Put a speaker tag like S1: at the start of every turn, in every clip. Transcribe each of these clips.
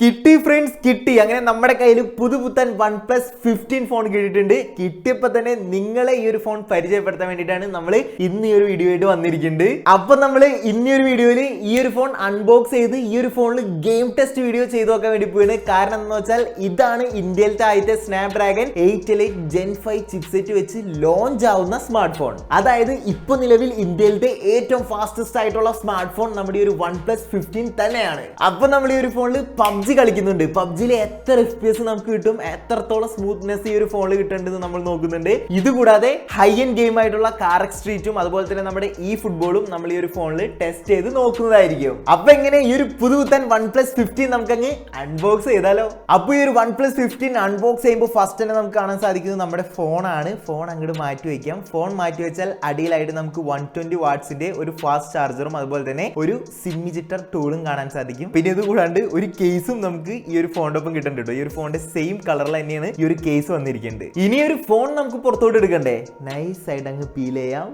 S1: കിട്ടി ഫ്രണ്ട്സ്, കിട്ടി. അങ്ങനെ നമ്മുടെ കയ്യിൽ പുതുപുത്തൻ OnePlus 15 ഫോൺ കിട്ടിയിട്ടുണ്ട്. കിട്ടിയപ്പോൾ തന്നെ നിങ്ങളെ ഈ ഒരു ഫോൺ പരിചയപ്പെടുത്താൻ വേണ്ടിയിട്ടാണ് നമ്മൾ ഇന്ന് ഈ ഒരു വീഡിയോ ആയിട്ട് വന്നിരിക്കുന്നത്. അപ്പൊ നമ്മൾ ഇന്ന് ഒരു വീഡിയോയിൽ ഈ ഒരു ഫോൺ അൺബോക്സ് ചെയ്ത് ഈ ഒരു ഫോണിൽ ഗെയിം ടെസ്റ്റ് വീഡിയോ ചെയ്ത് നോക്കാൻ വേണ്ടി പോയാണ്. കാരണം എന്താണെന്ന് വെച്ചാൽ ഇതാണ് ഇന്ത്യയിലത്തെ ആദ്യത്തെ സ്നാപ്ഡ്രാഗൺ 888 Gen 5 ചിപ്സെറ്റ് വെച്ച് ലോഞ്ച് ആവുന്ന സ്മാർട്ട് ഫോൺ. അതായത് ഇപ്പൊ നിലവിൽ ഇന്ത്യയിലത്തെ ഏറ്റവും ഫാസ്റ്റസ്റ്റ് ആയിട്ടുള്ള സ്മാർട്ട് ഫോൺ നമ്മുടെ ഈ ഒരു OnePlus 15 തന്നെയാണ്. അപ്പൊ നമ്മൾ ഈ ഒരു ഫോണിൽ PUBG കളിക്കുന്നുണ്ട്. PUBGയിൽ എത്ര FPS നമുക്ക് കിട്ടും, എത്രത്തോളം സ്മൂത്ത്നെസ് ഈ ഒരു ഫോണിൽ കിട്ടുന്നുണ്ടെന്ന് നമ്മൾ നോക്കുന്നുണ്ട്. ഇതുകൂടാതെ ഹൈ എൻഡ് ഗെയിം ആയിട്ടുള്ള കാർ സ്ട്രീറ്റും അതുപോലെ തന്നെ നമ്മുടെ ഈ ഫുട്ബോളും നമ്മൾ ഈ ഒരു ഫോണിൽ ടെസ്റ്റ് ചെയ്ത് നോക്കുന്നതായിരിക്കും. അപ്പൊ എങ്ങനെ ഈ ഒരു പുതുപുത്തൻ OnePlus 15 നമുക്കങ്ങ് അൺബോക്സ് ചെയ്താലോ? അപ്പൊ ഈ ഒരു OnePlus 15 അൺബോക്സ് ചെയ്യുമ്പോൾ ഫസ്റ്റ് തന്നെ നമുക്ക് കാണാൻ സാധിക്കുന്നത് നമ്മുടെ ഫോണാണ്. ഫോൺ അങ്ങോട്ട് മാറ്റി വയ്ക്കാം. ഫോൺ മാറ്റി വെച്ചാൽ അടിയിലായിട്ട് നമുക്ക് 120 വാട്ട്സിന്റെ ഒരു ഫാസ്റ്റ് ചാർജറും അതുപോലെ തന്നെ ഒരു സിം ഇജക്ടർ ടൂളും കാണാൻ സാധിക്കും. പിന്നെ ഇത് കൂടാണ്ട് ഒരു കേസും നമുക്ക് ഈ ഒരു ഫോണിന്റെ ഒപ്പം കിട്ടുന്നുണ്ട്. ഈ ഒരു ഫോണിന്റെ സെയിം കളറിൽ തന്നെയാണ് ഈ ഒരു കേസ് വന്നിരിക്കുന്നത്. ഇനി ഒരു ഫോൺ നമുക്ക് പുറത്തോട്ട് എടുക്കണ്ടേ? നൈസ് ആയിട്ട് അങ്ങ് പീൽ ചെയ്യാം.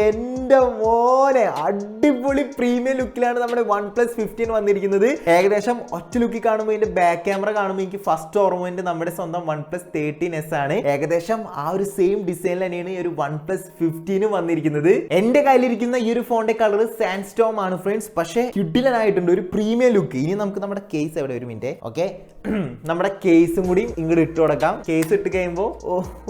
S1: എന്റെ മോനെ, അടിപൊളി പ്രീമിയം ലുക്കിലാണ് നമ്മുടെ OnePlus 15 വന്നിരിക്കുന്നത്. ഏകദേശം ഒറ്റ ലുക്കിൽ കാണുമ്പോൾ ഇതിന്റെ ബാക്ക് ക്യാമറ കാണുമ്പോൾ എനിക്ക് ഫസ്റ്റ് ഓർമ്മ നമ്മുടെ സ്വന്തം OnePlus 13s ആണ്. ഏകദേശം ആ ഒരു സെയിം ഡിസൈനിൽ തന്നെയാണ് ഈ ഒരു OnePlus 15 വന്നിരിക്കുന്നത്. എന്റെ കയ്യിലിരിക്കുന്ന ഈ ഒരു ഫോണിന്റെ കളർ സാൻഡ് സ്റ്റോം ആണ് ഫ്രണ്ട്സ്. പക്ഷേ കിഡിലനായിട്ടുണ്ട്, ഒരു പ്രീമിയം ലുക്ക്. ഇനി നമുക്ക് നമ്മുടെ കേസ് എവിടെ, ഒരു മിനിറ്റ്, ഓക്കെ, നമ്മുടെ കേസും കൂടി ഇങ്ങോട്ട് ഇട്ട് കൊടുക്കാം. കേസ് ഇട്ട് കഴിയുമ്പോൾ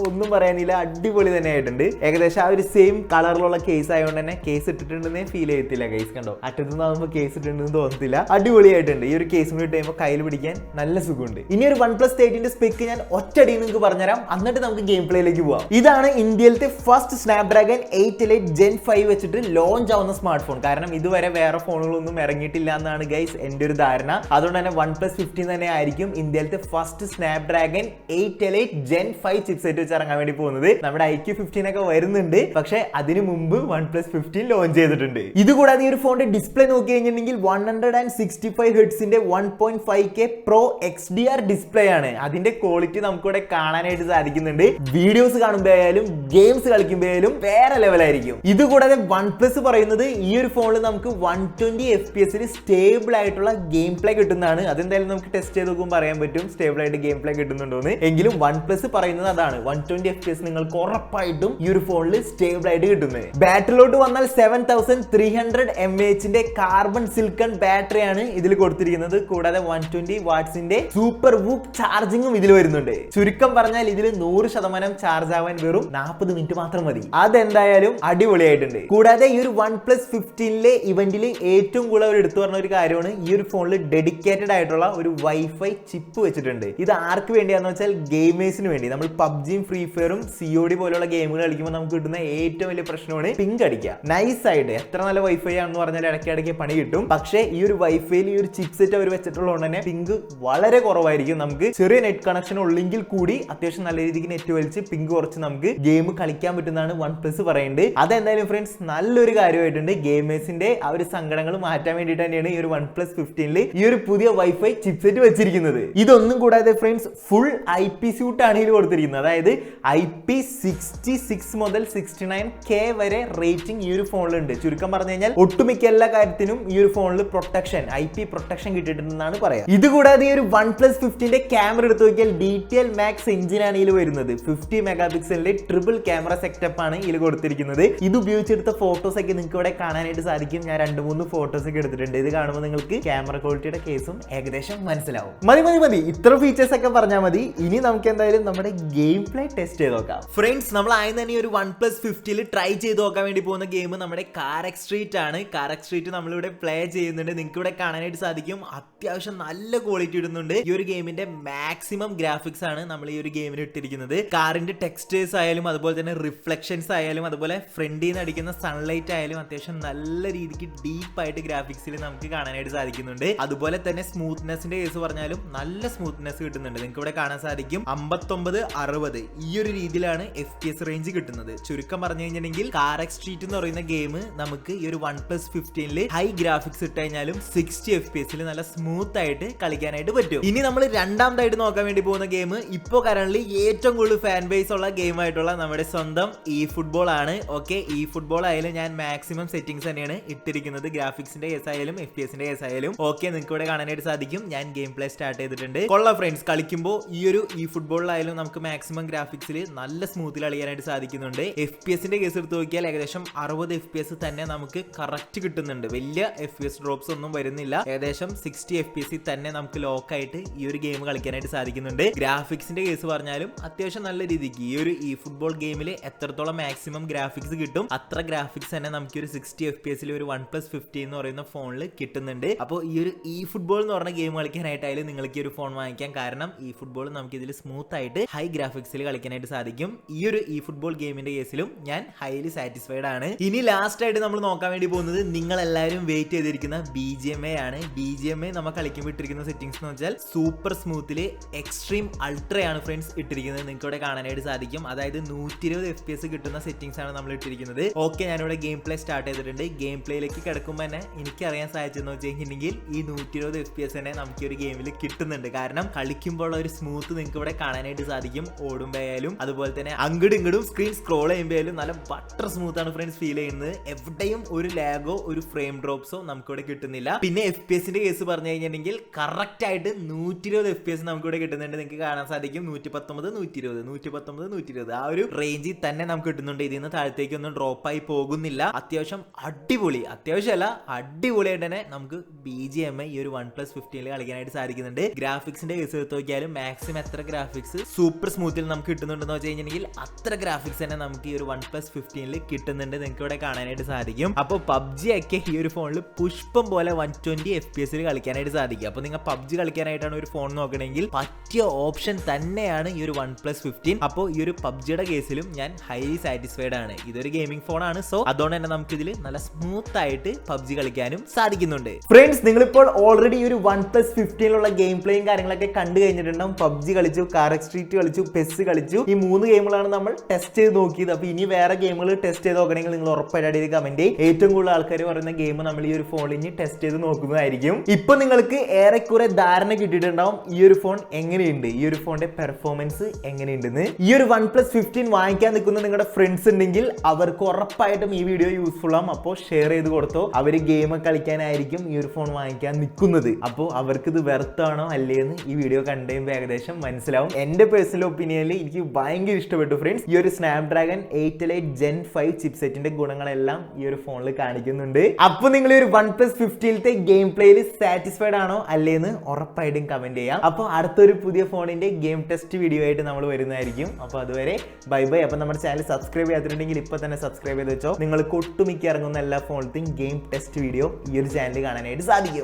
S1: ഒന്നും പറയാനില്ല, അടിപൊളി തന്നെ ആയിട്ടുണ്ട്. ഏകദേശം ആ ഒരു സെയിം കളറിലുള്ള കേസ് ആയതുകൊണ്ട് തന്നെ കേസ് ഇട്ടിട്ടുണ്ടെന്നേ ഫീൽ ചെയ്യത്തില്ല. കേസ് കണ്ടോ, അറ്റത്തുനിന്നാകുമ്പോൾ കേസ് ഇട്ടിട്ടുണ്ടെന്ന് തോന്നത്തില്ല. അടിപൊളിയായിട്ടുണ്ട്. ഈ ഒരു കേസും കൂടി ഇട്ട് കഴിയുമ്പോൾ കയ്യിൽ പിടിക്കാൻ നല്ല സുഖമുണ്ട്. ഇനി ഒരു OnePlus 13 സ്പെക്ക് ഞാൻ ഒറ്റടി നിങ്ങൾക്ക് പറഞ്ഞുതരാം, എന്നിട്ട് നമുക്ക് ഗെയിം പ്ലേയിലേക്ക് പോവാം. ഇതാണ് ഇന്ത്യയിലത്തെ ഫസ്റ്റ് സ്നാപ്ഡ്രാഗൺ 888 Gen 5 വെച്ചിട്ട് ലോഞ്ച് ആവുന്ന സ്മാർട്ട് ഫോൺ. കാരണം ഇതുവരെ വേറെ ഫോണുകളൊന്നും ഇറങ്ങിയിട്ടില്ല എന്നാണ് ഗൈസ് എൻ്റെ ഒരു ധാരണ. അതുകൊണ്ട് തന്നെ OnePlus 15 തന്നെ ആയിരിക്കും ഇന്ത്യയിലത്തെ ഫസ്റ്റ് സ്നാപ്ഡ്രാഗൺ 888 Gen 5 ചിപ്സെറ്റ് വെച്ച് ഇറങ്ങാൻ വേണ്ടി പോകുന്നത്. നമ്മുടെ iQ15 ഒക്കെ വരുന്നുണ്ട്, പക്ഷേ അതിനു മുമ്പ് OnePlus 15 ലോഞ്ച് ചെയ്തിട്ടുണ്ട്. ഇതുകൂടാതെ ഈ ഒരു ഫോണിന്റെ ഡിസ്പ്ലേ നോക്കി കഴിഞ്ഞിട്ടുണ്ടെങ്കിൽ 165 ഹെർട്സിന്റെ 1.5K Pro XDR ഡിസ്പ്ലേ ആണ്. അതിന്റെ ക്വാളിറ്റി നമുക്കിവിടെ കാണാനായിട്ട് സാധിക്കുന്നുണ്ട്. വീഡിയോസ് കാണുമ്പോഴായാലും ഗെയിംസ് കളിക്കുമ്പോഴായാലും വേറെ ലെവലായിരിക്കും. ഇതുകൂടാതെ OnePlus പറയുന്നത് ഈ ഒരു ഫോണിൽ നമുക്ക് 120 FPS സ്റ്റേബിൾ ആയിട്ടുള്ള ഗെയിം പ്ലേ കിട്ടുന്നതാണ്. അതെന്തായാലും നമുക്ക് ടെസ്റ്റ് ചെയ്ത് നോക്കുമ്പോൾ പറയാൻ പറ്റും സ്റ്റേബിൾ ആയിട്ട് ഗെയിം പ്ലേ കിട്ടുന്നുണ്ടോന്ന്. എങ്കിലും OnePlus പറയുന്നത് അതാണ്, 120 FPS നിങ്ങൾക്ക് ഉറപ്പായിട്ടും ഈ ഒരു ഫോണിൽ സ്റ്റേബിൾ ആയിട്ട് കിട്ടുന്നത്. ബാറ്ററിയിലോട്ട് വന്നാൽ 7300 mAh കാർബൺ സിലിക്കൺ ബാറ്ററിയാണ് ഇതിൽ കൊടുത്തിരിക്കുന്നത്. കൂടാതെ 120 വാട്ട്സിന്റെ സൂപ്പർ വൂക്ക് ചാർജിങ്ങും ഇതിൽ വരുന്നുണ്ട്. ചുരുക്കം പറഞ്ഞാൽ ഇതിൽ 100% ചാർജ് ആവാൻ വെറും 40 മിനിറ്റ് മാത്രം മതി. അതെന്തായാലും അടിപൊളിയായിട്ടുണ്ട്. കൂടാതെ ഈ ഒരു OnePlus 15 ഇവന്റിൽ ഏറ്റവും കൂടുതൽ എടുത്തു പറഞ്ഞ ഒരു കാര്യമാണ് ഈ ഒരു ഫോണിൽ ഡെഡിക്കേറ്റഡ് ആയിട്ടുള്ള ഒരു വൈഫൈ ചിപ്പ് വെച്ചിട്ടുണ്ട്. ഇത് ആർക്ക് വേണ്ടിയാന്ന് വെച്ചാൽ ഗെയിമേഴ്സിന് വേണ്ടി. നമ്മൾ പബ്ജിയും ഫ്രീ ഫയറും COD പോലുള്ള ഗെയിമുകൾ കളിക്കുമ്പോൾ നമുക്ക് കിട്ടുന്ന ഏറ്റവും വലിയ പ്രശ്നമാണ് പിങ്ക് അടിക്കുക. നൈസ് ആയിട്ട് എത്ര നല്ല വൈഫൈ ആണെന്ന് പറഞ്ഞാൽ ഇടയ്ക്കിടയ്ക്ക് പണി കിട്ടും. പക്ഷേ ഈ ഒരു വൈഫൈയിൽ ഈ ഒരു ചിപ്സെറ്റ് അവർ വെച്ചിട്ടുള്ളതുകൊണ്ട് തന്നെ പിങ്ക് വളരെ കുറവായിരിക്കും. നമുക്ക് ചെറിയ നെറ്റ് കണക്ഷൻ ഉള്ളെങ്കിൽ കൂടി അത്യാവശ്യം നല്ല രീതിക്ക് നെറ്റ് വലിച്ച് പിങ്ക് കുറച്ച് നമുക്ക് ഗെയിം കളിക്കാൻ പറ്റുന്നതാണ് OnePlus പറയുന്നത്. അതെന്തായാലും ഫ്രണ്ട്സ് നല്ലൊരു കാര്യമായിട്ടുണ്ട്. ഗെയിമേഴ്സിന്റെ ആ ഒരു സങ്കടങ്ങൾ മാറ്റാൻ വേണ്ടിയിട്ട് തന്നെയാണ് ഈ ഒരു OnePlus 15 ഈ ഒരു പുതിയ വൈഫൈ ചിപ്സെറ്റ് വെച്ചിരിക്കുന്നത്. ഇതൊന്നും കൂടാതെ ഫ്രണ്ട്സ് ഫുൾ IP സ്യൂട്ട് ആണ് ഇതിൽ കൊടുത്തിരിക്കുന്നത്. അതായത് IP66 മുതൽ 69K വരെ റേറ്റിംഗ് ഈ ഒരു ഫോണിലുണ്ട്. ചുരുക്കം പറഞ്ഞു കഴിഞ്ഞാൽ ഒട്ടുമിക്ക എല്ലാ കാര്യത്തിനും ഈ ഒരു ഫോണിൽ പ്രൊട്ടക്ഷൻ, IP പ്രൊട്ടക്ഷൻ കിട്ടിയിട്ടുണ്ടെന്നാണ് പറയാം. ഇതുകൂടാതെ ഈ ഒരു OnePlus 15 ക്യാമറ എടുത്തു നോക്കിയാൽ DTL Max എഞ്ചിനാണ് ഇതിൽ വരുന്നത്. 50 മെഗാപിക്സലിന്റെ ട്രിപ്പിൾ ക്യാമറ സെറ്റപ്പ് ആണ് ഇതിൽ കൊടുത്തിരിക്കുന്നത്. ഇത് ഉപയോഗിച്ചെടുത്ത ഫോട്ടോസ് ഒക്കെ നിങ്ങൾക്ക് ഇവിടെ കാണാനായിട്ട് സാധിക്കും. ഞാൻ 2-3 ഫോട്ടോസ് ഒക്കെ എടുത്തിട്ടുണ്ട്. ഇത് കാണുമ്പോൾ നിങ്ങൾക്ക് ക്യാമറ ക്വാളിറ്റിയുടെ കേസും ഏകദേശം മനസ്സിലാവും. മതി, ഇത്ര ഫീച്ചേഴ്സ് ഒക്കെ പറഞ്ഞാൽ മതി. ഇനി നമുക്ക് എന്തായാലും നമ്മുടെ ഗെയിം പ്ലേ ടെസ്റ്റ് ചെയ്ത് നോക്കാം. ഫ്രണ്ട്സ്, നമ്മൾ ആദ്യം തന്നെ ഒരു OnePlus 15 ട്രൈ ചെയ്ത് നോക്കാൻ വേണ്ടി പോകുന്ന ഗെയിം നമ്മുടെ കാർ സ്ട്രീറ്റ് ആണ്. കാർ സ്ട്രീറ്റ് നമ്മളിവിടെ പ്ലേ ചെയ്യുന്നുണ്ട്. നിങ്ങൾക്ക് ഇവിടെ കാണാനായിട്ട് സാധിക്കും അത്യാവശ്യം നല്ല ക്വാളിറ്റി ഇടുന്നുണ്ട്. ഈ ഒരു ഗെയിമിന്റെ മാക്സിമം ഗ്രാഫിക്സ് ആണ് നമ്മൾ ഈ ഒരു ഗെയിമിന് ഇട്ടിരിക്കുന്നത്. കാറിന്റെ ടെക്സ്റ്റേഴ്സ് ആയാലും അതുപോലെ തന്നെ റിഫ്ലക്ഷൻസ് ആയാലും അതുപോലെ ഫ്രണ്ടിൽ നിന്ന് അടിക്കുന്ന സൺലൈറ്റ് ആയാലും അത്യാവശ്യം നല്ല രീതിക്ക് ഡീപ്പായിട്ട് ഗ്രാഫിക്സിൽ നമുക്ക് കാണാനായിട്ട് സാധിക്കുന്നുണ്ട്. അതുപോലെ തന്നെ സ്മൂത്ത്നെസിന്റെ കേസ് പറഞ്ഞാലും നല്ല സ്മൂത്ത്നെസ് കിട്ടുന്നുണ്ട്. നിങ്ങൾക്ക് ഇവിടെ കാണാൻ സാധിക്കും 59-60 ഈ ഒരു രീതിയിലാണ് FPS റേഞ്ച് കിട്ടുന്നത്. ചുരുക്കം പറഞ്ഞു കഴിഞ്ഞാൽ കഴിഞ്ഞിട്ടുണ്ടെങ്കിൽ കാറക്സ് സ്ട്രീറ്റ് എന്ന് പറയുന്ന ഗെയിം നമുക്ക് ഈ ഒരു OnePlus 15 ഹൈ ഗ്രാഫിക്സ് ഇട്ട് കഴിഞ്ഞാലും 60 FPS നല്ല സ്മൂത്ത് ആയിട്ട് കളിക്കാനായിട്ട് പറ്റും. ഇനി നമ്മൾ രണ്ടാമതായിട്ട് നോക്കാൻ വേണ്ടി പോകുന്ന ഗെയിം ഇപ്പോൾ കറന്റ് ഏറ്റവും കൂടുതൽ ഫാൻ ബേസ് ഉള്ള ഗെയിം ആയിട്ടുള്ള നമ്മുടെ സ്വന്തം ഇ ഫുട്ബോൾ ആണ്. ഓക്കെ, ഇ ഫുട്ബോൾ ആയാലും ഞാൻ മാക്സിമം സെറ്റിംഗ്സ് തന്നെയാണ് ഇട്ടിരിക്കുന്നത്, ഗ്രാഫിക്സിന്റെ കേസ് ആയാലും FPS ന്റെ കേസ് ആയാലും. ഓക്കെ, നിങ്ങൾക്ക് ഇവിടെ കാണാനായിട്ട് സാധിക്കും. ഞാൻ ഗെയിം പ്ലേ സ്റ്റാർട്ട് ചെയ്തിട്ടുണ്ട്. കൊള്ളാം ഫ്രണ്ട്സ്, കളിക്കുമ്പോൾ ഈ ഒരു ഇ ഫുട്ബോളിലായാലും നമുക്ക് മാക്സിമം ഗ്രാഫിക്സിൽ നല്ല സ്മൂത്തിൽ കളിക്കാനായിട്ട് സാധിക്കുന്നുണ്ട്. FPS ന്റെ കേസ് എടുത്ത് നോക്കിയാൽ ഏകദേശം 60 FPS തന്നെ നമുക്ക് കറക്റ്റ് കിട്ടുന്നുണ്ട്. വലിയ FPS ഡ്രോപ്സ് ഒന്നും വരുന്നില്ല. ഏകദേശം 60 FPS തന്നെ നമുക്ക് ലോക്ക് ആയിട്ട് ഈ ഒരു ഗെയിം കളിക്കാനായിട്ട് സാധിക്കുന്നുണ്ട്. ഗ്രാഫിക്സിന്റെ കേസ് പറഞ്ഞാലും അത്യാവശ്യം നല്ല രീതിക്ക് ഈ ഒരു ഇ ഫുട്ബോൾ ഗെയിമിൽ എത്രത്തോളം മാക്സിമം ഗ്രാഫിക്സ് കിട്ടും അത്ര ഗ്രാഫിക്സ് തന്നെ നമുക്ക് ഒരു 60 FPS ഒരു OnePlus 15 എന്ന് പറയുന്ന ഫോണിൽ കിട്ടുന്നുണ്ട്. അപ്പോൾ ഈ ഒരു ഇ ഫുട്ബോൾ എന്ന് പറഞ്ഞ ഗെയിം കളിക്കാനായിട്ടായാലും നിങ്ങൾക്ക് ഈ ഒരു ഫോൺ വാങ്ങിക്കാം. കാരണം ഈ ഫുട്ബോൾ നമുക്ക് ഇതിൽ സ്മൂത്ത് ആയിട്ട് ഹൈ ഗ്രാഫിക്സിൽ കളിക്കാനായിട്ട് സാധിക്കും. ഈ ഒരു ഇ ഫുട്ബോൾ ഗെയിമിന്റെ കേസിലും ഞാൻ ഹൈലി സാറ്റിസ്ഫൈഡ് ആണ്. ഇനി ലാസ്റ്റ് ആയിട്ട് നമ്മൾ നോക്കാൻ വേണ്ടി പോകുന്നത് നിങ്ങൾ എല്ലാവരും വെയിറ്റ് ചെയ്തിരിക്കുന്ന BGMI ആണ്. BGMI നമ്മൾ കളിക്കുമ്പോൾ ഇട്ടിരിക്കുന്ന സെറ്റിംഗ്സ് എന്ന് വെച്ചാൽ സൂപ്പർ സ്മൂത്തില് എക്സ്ട്രീം അൾട്രയാണ് ഫ്രണ്ട്സ് ഇട്ടിരിക്കുന്നത്. നിങ്ങൾക്ക് ഇവിടെ കാണാനായിട്ട് സാധിക്കും. അതായത് 120 FPS കിട്ടുന്ന സെറ്റിംഗ്സ് ആണ് നമ്മൾ ഇട്ടിരിക്കുന്നത്. ഓക്കെ, ഞാനിവിടെ ഗെയിം പ്ലേ സ്റ്റാർട്ട് ചെയ്തിട്ടുണ്ട്. ഗെയിം പ്ലേയിലേക്ക് കിടക്കുമ്പോൾ തന്നെ എനിക്കറിയാൻ സാധിച്ചെന്ന് വെച്ച് കഴിഞ്ഞിട്ടുണ്ടെങ്കിൽ ഈ 120 FPS തന്നെ നമുക്ക് ഒരു ഗെയിമിൽ കിട്ടുന്നുണ്ട്. കാരണം കളിക്കുമ്പോൾ ഒരു സ്മൂത്ത് നിങ്ങൾക്ക് ഇവിടെ കാണാനായിട്ട് സാധിക്കും. ഓടുമ്പോയാലും അതുപോലെ തന്നെ അങ്ങോട്ടും ഇങ്ങോട്ടും സ്ക്രീൻ സ്ക്രോൾ ചെയ്യുമ്പോഴും നല്ല ബട്ടർ സ്മൂത്ത് ആണ് ഫ്രണ്ട്സ് ഫീൽ ചെയ്യുന്നത്. എവിടെയും ഒരു ലാഗോ ഒരു ഫ്രെയിം ഡ്രോപ്സോ നമുക്കിവിടെ കിട്ടുന്നില്ല. പിന്നെ FPS ന്റെ കേസ് പറഞ്ഞു കഴിഞ്ഞിട്ടുണ്ടെങ്കിൽ കറക്റ്റ് ആയിട്ട് 120 FPS നമുക്കിവിടെ കിട്ടുന്നുണ്ട്. നിങ്ങൾക്ക് കാണാൻ സാധിക്കും 119, 120, 119, 120 ആ ഒരു റേഞ്ചിൽ തന്നെ നമുക്ക് കിട്ടുന്നുണ്ട്. ഇതിൽ നിന്ന് താഴത്തേക്ക് ഒന്നും ഡ്രോപ്പ് ആയി പോകുന്നില്ല. അത്യാവശ്യം അടിപൊളി, അത്യാവശ്യമല്ല അടിപൊളിയായിട്ട് തന്നെ നമുക്ക് BGMI ഈ ഒരു OnePlus 15 കളിക്കാനായിട്ട് സാധിക്കുന്നുണ്ട്. ഗ്രാഫിക്സിന്റെ കേസ് എടുത്ത് നോക്കിയാലും മാക്സിമം എത്ര ഗ്രാഫിക്സ് സൂപ്പർ സ്മൂത്തിൽ നമുക്ക് കിട്ടുന്നുണ്ടെന്ന് വെച്ച് കഴിഞ്ഞിട്ടുണ്ടെങ്കിൽ അത്ര ഗ്രാഫിക്സ് തന്നെ നമുക്ക് ഈ ഒരു OnePlus 15 കിട്ടുന്നുണ്ട്. നിങ്ങൾക്ക് ഇവിടെ കാണാനായിട്ട് സാധിക്കും. അപ്പോൾ PUBG ഒക്കെ ഈ ഒരു ഫോണിൽ പുഷ്പം പോലെ 120 FPS കളിക്കാനായിട്ട് സാധിക്കും. അപ്പോൾ നിങ്ങൾ PUBG കളിക്കാനായിട്ടാണ് ഒരു ഫോൺ നോക്കണമെങ്കിൽ പറ്റിയ ഓപ്ഷൻ തന്നെയാണ് ഈ ഒരു OnePlus 15. അപ്പോൾ ഈ ഒരു PUBGയുടെ കേസിലും ഞാൻ ഹൈലി സാറ്റിസ്ഫൈഡ് ആണ്. ഇതൊരു ഗെയിമിംഗ് ഫോണാണ്. സോ അതുകൊണ്ട് തന്നെ നമുക്ക് ഇതിൽ നല്ല സ്മൂത്ത് ആയിട്ട് PUBG കളിക്കാനും സാധിക്കുന്നുണ്ട്. ഫ്രണ്ട്സ്, നിങ്ങളിപ്പോൾ ഓൾറെഡി ഈ ഒരു OnePlus 15 ഗെയിം പ്ലേയും കാര്യങ്ങളൊക്കെ കണ്ടു കഴിഞ്ഞിട്ടുണ്ടാവും. PUBG കളിച്ചു, കാറക്സ് സ്ട്രീറ്റ് കളിച്ചു, PES കളിച്ചു. ഈ 3 ഗെയിമുകളാണ് നമ്മൾ ടെസ്റ്റ് ചെയ്ത് നോക്കിയത്. അപ്പോൾ ഇനി വേറെ ഗെയിമുകൾ ടെസ്റ്റ് ചെയ്ത് നോക്കണമെങ്കിൽ നിങ്ങൾ ഉറപ്പായിട്ട് കമന്റ് ചെയ്യും. ഏറ്റവും കൂടുതൽ ആൾക്കാർ പറയുന്ന ഗെയിം നമ്മൾ ഈ ഒരു ഫോണിൽ ടെസ്റ്റ് ചെയ്ത് നോക്കുന്നതായിരിക്കും. ഇപ്പൊ നിങ്ങൾക്ക് ഏറെക്കുറെ ധാരണ കിട്ടിയിട്ടുണ്ടാവും ഈ ഒരു ഫോൺ എങ്ങനെയുണ്ട്, ഈ ഒരു ഫോണിന്റെ പെർഫോമൻസ് എങ്ങനെയുണ്ടെന്ന്. ഈ ഒരു OnePlus 15 വാങ്ങിക്കാൻ നിൽക്കുന്ന നിങ്ങളുടെ ഫ്രണ്ട്സ് ഉണ്ടെങ്കിൽ അവർക്ക് ഉറപ്പായിട്ടും ഈ വീഡിയോ യൂസ്ഫുൾ ആവും. അപ്പോൾ ഷെയർ ചെയ്ത് കൊടുത്തോ. അവർ ഗെയിം കളിക്കാനായിരിക്കും ഈ ഒരു ഫോൺ വാങ്ങിക്കാൻ നിൽക്കുന്നത്. അപ്പോൾ അവർക്ക് ഇത് വെർത്താണോ അല്ലേന്ന് ഈ വീഡിയോ കണ്ടുകഴിയുമ്പോൾ ഏകദേശം മനസ്സിലാവും. എന്റെ പേഴ്സണൽ ഒപ്പീനിയനിൽ എനിക്ക് ഭയങ്കര ഇഷ്ടപ്പെട്ടു ഫ്രണ്ട്സ്. ഈ ഒരു Snapdragon 8 Elite Gen 5 ചിപ്സെറ്റിന്റെ ഗുണങ്ങളെല്ലാം ഈ ഒരു ഫോണിൽ കാണിക്കുന്നുണ്ട്. അപ്പോൾ നിങ്ങൾ ഈ ഒരു OnePlus 15 ഗെയിം പ്ലേയിൽ സാറ്റിസ്ഫൈഡ് ആണോ അല്ലേന്ന് ഉറപ്പായിട്ടും കമന്റ് ചെയ്യാം. അപ്പോൾ അടുത്തൊരു പുതിയ ഫോണിന്റെ ഗെയിം ടെസ്റ്റ് വീഡിയോ ആയിട്ട് നമ്മൾ വരുന്നതായിരിക്കും. അപ്പോൾ അതുവരെ ബൈ ബൈ. അപ്പോൾ നമ്മുടെ ചാനൽ സബ്സ്ക്രൈബ് ചെയ്തിട്ടുണ്ടെങ്കിൽ ഇപ്പൊ തന്നെ സബ്സ്ക്രൈബ് ചെയ്ത് വെച്ചോ. നിങ്ങൾക്ക് ഒട്ടുമിക്ക ഇറങ്ങുന്ന എല്ലാ ഫോണിലെയും ഗെയിം ടെസ്റ്റ് വീഡിയോ ഈ ഒരു ചാനൽ കാണാനായിട്ട് സാധിക്കും.